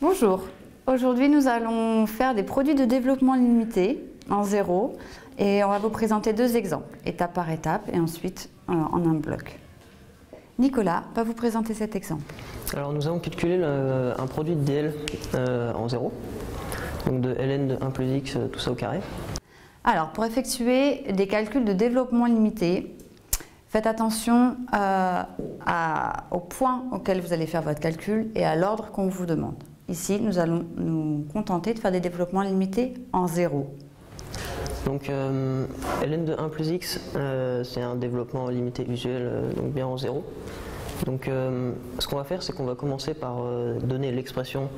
Bonjour, aujourd'hui nous allons faire des produits de développement limité en 0 et on va vous présenter deux exemples, étape par étape et ensuite en un bloc. Nicolas va vous présenter cet exemple. Alors nous allons calculer un produit de DL en 0, donc de ln de 1 plus x, tout ça au carré. Alors pour effectuer des calculs de développement limité, faites attention au point auquel vous allez faire votre calcul et à l'ordre qu'on vous demande. Ici, nous allons nous contenter de faire des développements limités en 0. Donc ln de 1 plus x, c'est un développement limité usuel, donc bien en 0. Donc ce qu'on va faire, c'est qu'on va commencer par donner l'expression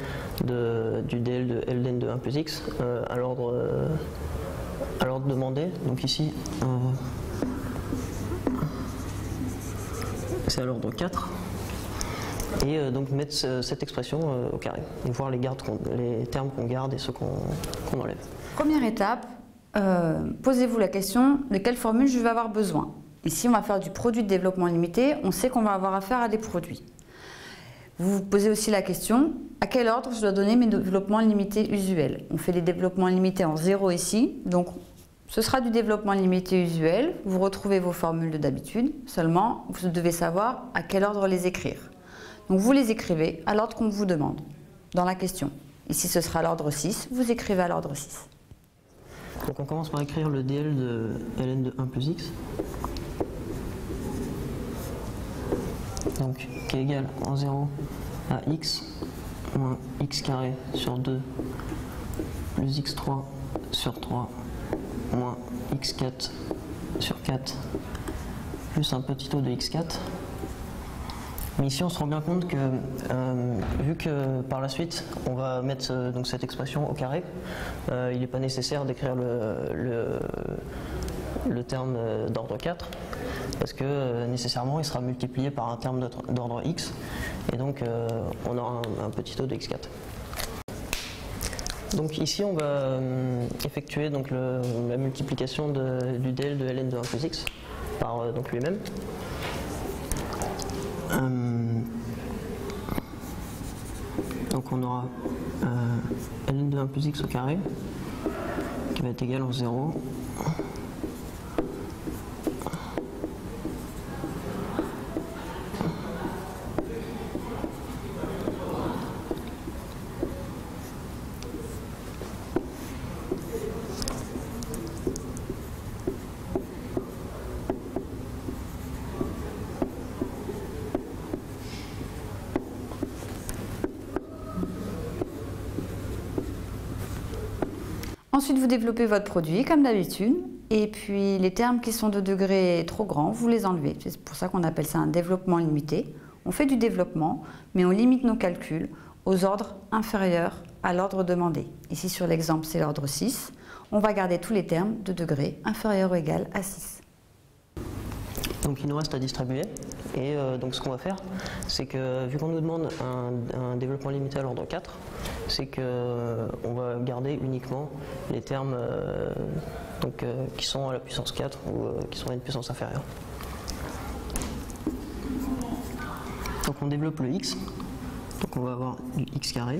du dl de ln de 1 plus x à l'ordre demandé. Donc ici, c'est à l'ordre 4. Et donc mettre cette expression au carré et voir les termes qu'on garde et ceux qu'on enlève. Première étape, posez-vous la question de quelle formule je vais avoir besoin. Ici, on va faire du produit de développement limité, on sait qu'on va avoir affaire à des produits. Vous vous posez aussi la question, à quel ordre je dois donner mes développements limités usuels. On fait des développements limités en 0 ici, donc ce sera du développement limité usuel. Vous retrouvez vos formules de d'habitude, seulement vous devez savoir à quel ordre les écrire. Donc vous les écrivez à l'ordre qu'on vous demande dans la question. Ici ce sera l'ordre 6, vous écrivez à l'ordre 6. Donc on commence par écrire le dl de ln de 1 plus x. Donc qui est égal en 0 à x moins x carré sur 2 plus x3 sur 3 moins x4 sur 4 plus un petit taux de x4. Mais ici on se rend bien compte que vu que par la suite on va mettre donc cette expression au carré, il n'est pas nécessaire d'écrire le terme d'ordre 4 parce que nécessairement il sera multiplié par un terme d'ordre x et donc on aura un petit taux de x4. Donc ici on va effectuer donc la multiplication du dl de ln de 1 plus x par donc lui-même. Donc on aura ln de 1 plus x au carré qui va être égal en 0 Ensuite, vous développez votre produit comme d'habitude et puis les termes qui sont de degré trop grand, vous les enlevez. C'est pour ça qu'on appelle ça un développement limité. On fait du développement, mais on limite nos calculs aux ordres inférieurs à l'ordre demandé. Ici, sur l'exemple, c'est l'ordre 6. On va garder tous les termes de degré inférieur ou égal à 6. Donc il nous reste à distribuer et donc ce qu'on va faire c'est que vu qu'on nous demande un développement limité à l'ordre 4, c'est qu'on va garder uniquement les termes qui sont à la puissance 4 ou qui sont à une puissance inférieure. Donc on développe le x, donc on va avoir du x carré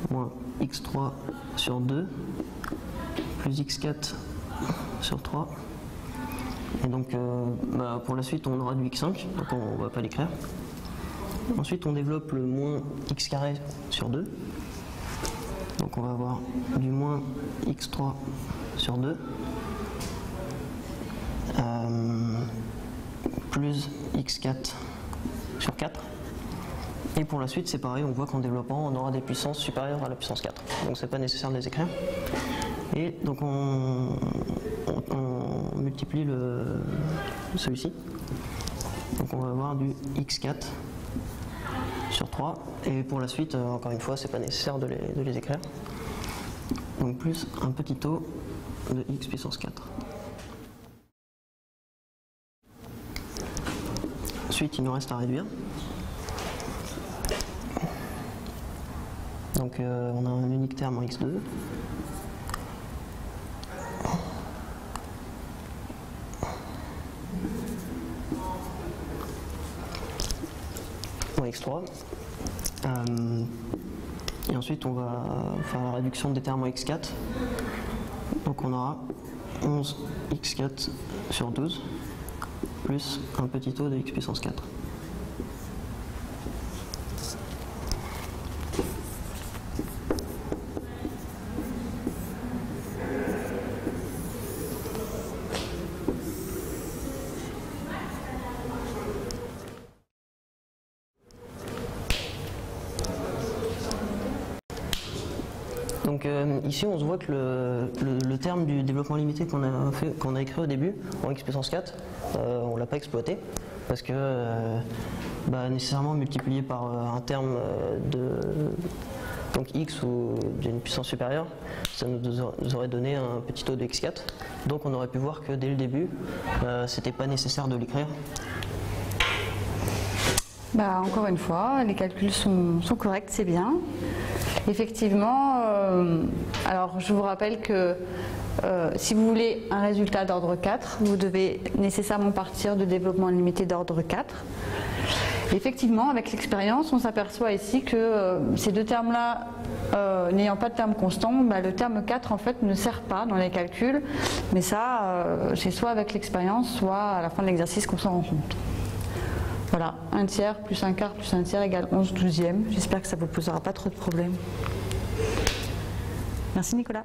moins x3 sur 2 plus x4 sur 3. Et donc pour la suite on aura du x5, donc on ne va pas l'écrire. Ensuite on développe le moins x carré sur 2. Donc on va avoir du moins x3 sur 2 plus x4 sur 4. Et pour la suite c'est pareil, on voit qu'en développant on aura des puissances supérieures à la puissance 4. Donc c'est pas nécessaire de les écrire. Et donc on multiplie celui-ci. Donc on va avoir du x4 sur 3. Et pour la suite, encore une fois, c'est pas nécessaire de les écrire. Donc plus un petit taux de x puissance 4. Ensuite, il nous reste à réduire. Donc on a un unique terme en x2. X3. Et ensuite, on va faire la réduction des termes en x4. Donc on aura 11x4 sur 12 plus un petit taux de x puissance 4. Donc ici on se voit que le terme du développement limité qu'on a écrit au début, en x puissance 4, on ne l'a pas exploité parce que nécessairement multiplié par un terme donc x ou d'une puissance supérieure, ça nous aurait donné un petit taux de x4. Donc on aurait pu voir que dès le début, c'était pas nécessaire de l'écrire. Encore une fois, les calculs sont corrects, c'est bien. Effectivement, alors je vous rappelle que si vous voulez un résultat d'ordre 4, vous devez nécessairement partir de développement limité d'ordre 4. Effectivement, avec l'expérience, on s'aperçoit ici que ces deux termes-là, n'ayant pas de terme constant, le terme 4 en fait ne sert pas dans les calculs, mais ça, c'est soit avec l'expérience, soit à la fin de l'exercice qu'on s'en rend compte. Voilà, 1 tiers plus 1 quart plus 1 tiers égale 11/12e. J'espère que ça ne vous posera pas trop de problèmes. Merci Nicolas.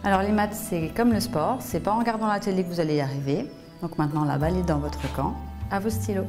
Alors les maths, c'est comme le sport, c'est pas en regardant la télé que vous allez y arriver. Donc maintenant la balle est dans votre camp. À vos stylos.